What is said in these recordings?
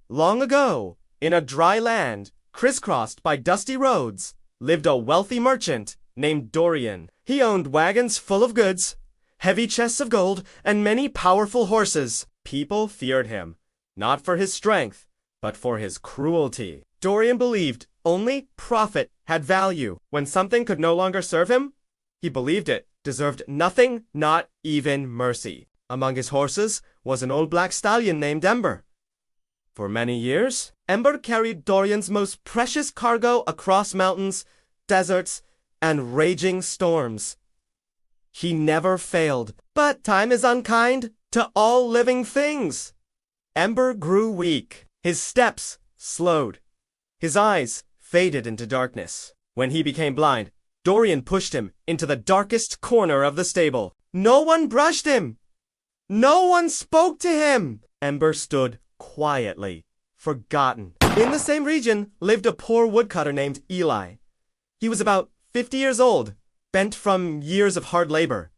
Long ago, in a dry land, crisscrossed by dusty roads, lived a wealthy merchant named Dorian. He owned wagons full of goods, heavy chests of gold, and many powerful horses. People feared him, not for his strength, but for his cruelty. Dorian believed only profit had value. When something could no longer serve him, he believed it deserved nothing, not even mercy. Among his horses was an old black stallion named Ember. For many years, Ember carried Dorian's most precious cargo across mountains, deserts, and raging storms. He never failed, but time is unkind to all living things. Ember grew weak. His steps slowed. His eyes faded into darkness. When he became blind, Dorian pushed him into the darkest corner of the stable. No one brushed him. No one spoke to him. Ember stood quietly, forgotten. In the same region lived a poor woodcutter named Eli. He was about 50 years old, bent from years of hard labor.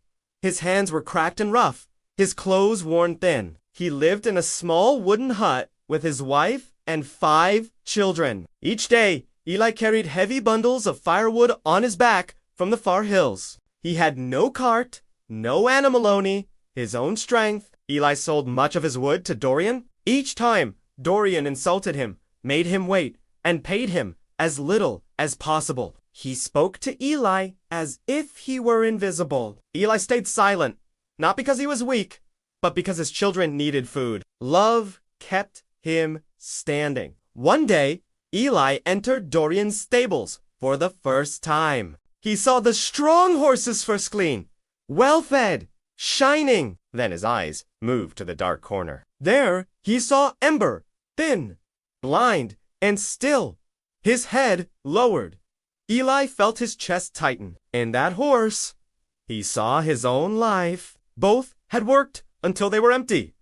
His hands were cracked and rough, his clothes worn thin. He lived in a small wooden hut with his wife and 5 children. Each day, Eli carried heavy bundles of firewood on his back from the far hills. He had no cart, no animalony, his own strength. Eli sold much of his wood to Dorian. Each time, Dorian insulted him, made him wait, and paid him as little as possible. He spoke to Eli as if he were invisible. Eli stayed silent, not because he was weak, but because his children needed food. Love kept him standing. One day, Eli entered Dorian's stables for the first time. He saw the strong horses first clean, well-fed, shining. Then his eyes moved to the dark corner. There, he saw Ember, thin, blind, and still, his head lowered. Eli felt his chest tighten. In that horse, he saw his own life. Both had worked until they were empty.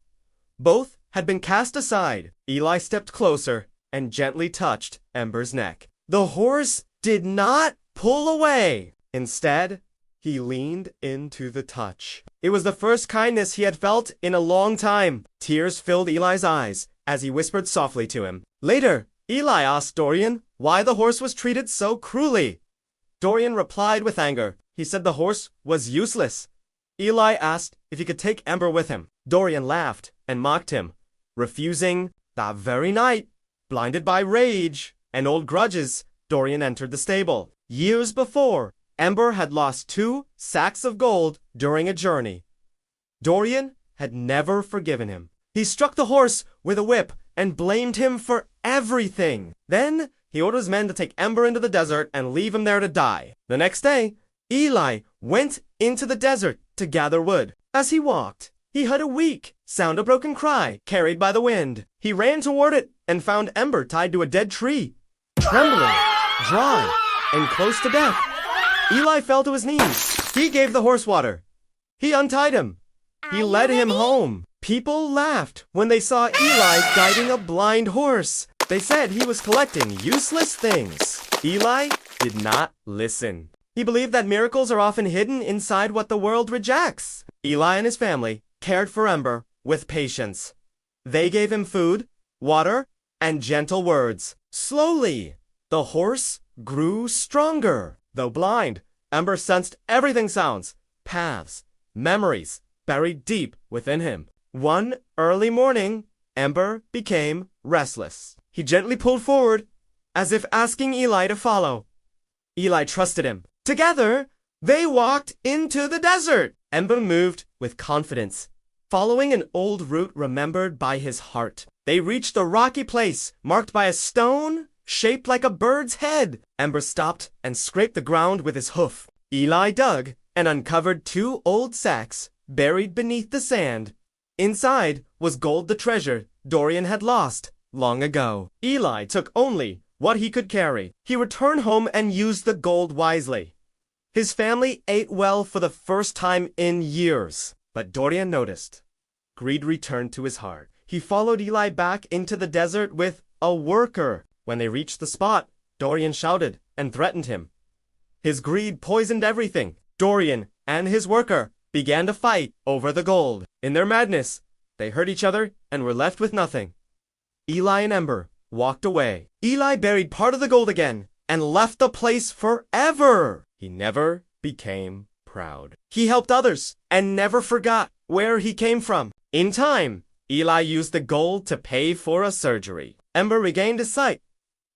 Both had been cast aside. Eli stepped closer and gently touched Ember's neck. The horse did not pull away. Instead, he leaned into the touch. It was the first kindness he had felt in a long time. Tears filled Eli's eyes as he whispered softly to him. Later, Eli asked Dorian why the horse was treated so cruelly. Dorian replied with anger. He said the horse was useless. Eli asked if he could take Ember with him. Dorian laughed and mocked him, refusing. That very night, blinded by rage and old grudges, Dorian entered the stable. Years before, Ember had lost 2 sacks of gold during a journey. Dorian had never forgiven him. He struck the horse with a whip and blamed him for everything. Then he ordered his men to take Ember into the desert and leave him there to die. The next day, Eli went into the desert to gather wood. As he walked, he heard a weak sound, a broken cry carried by the wind. He ran toward it and found Ember tied to a dead tree, trembling, dry, and close to death. Eli fell to his knees. He gave the horse water. He untied him. He led him home. People laughed when they saw Eli guiding a blind horse. They said he was collecting useless things. Eli did not listen. He believed that miracles are often hidden inside what the world rejects. Eli and his family cared for Ember with patience. They gave him food, water, and gentle words. Slowly, the horse grew stronger. Though blind, Ember sensed everything: sounds, paths, memories buried deep within him. One early morning, Ember became restless. He gently pulled forward, as if asking Eli to follow. Eli trusted him. Together, they walked into the desert. Ember moved with confidence, following an old route remembered by his heart. They reached a rocky place marked by a stone shaped like a bird's head. Ember stopped and scraped the ground with his hoof. Eli dug and uncovered 2 old sacks buried beneath the sand. Inside was gold, the treasure Dorian had lost long ago. Eli took only what he could carry. He returned home and used the gold wisely. His family ate well for the first time in years. But Dorian noticed. Greed returned to his heart. He followed Eli back into the desert with a worker. When they reached the spot, Dorian shouted and threatened him. His greed poisoned everything. Dorian and his worker began to fight over the gold. In their madness, they hurt each other and were left with nothing. Eli and Ember walked away. Eli buried part of the gold again and left the place forever. He never became proud. He helped others and never forgot where he came from. In time, Eli used the gold to pay for a surgery. Ember regained his sight.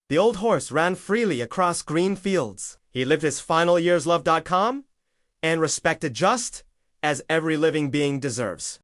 The old horse ran freely across green fields. He lived his final years loved.com and respected just as every living being deserves.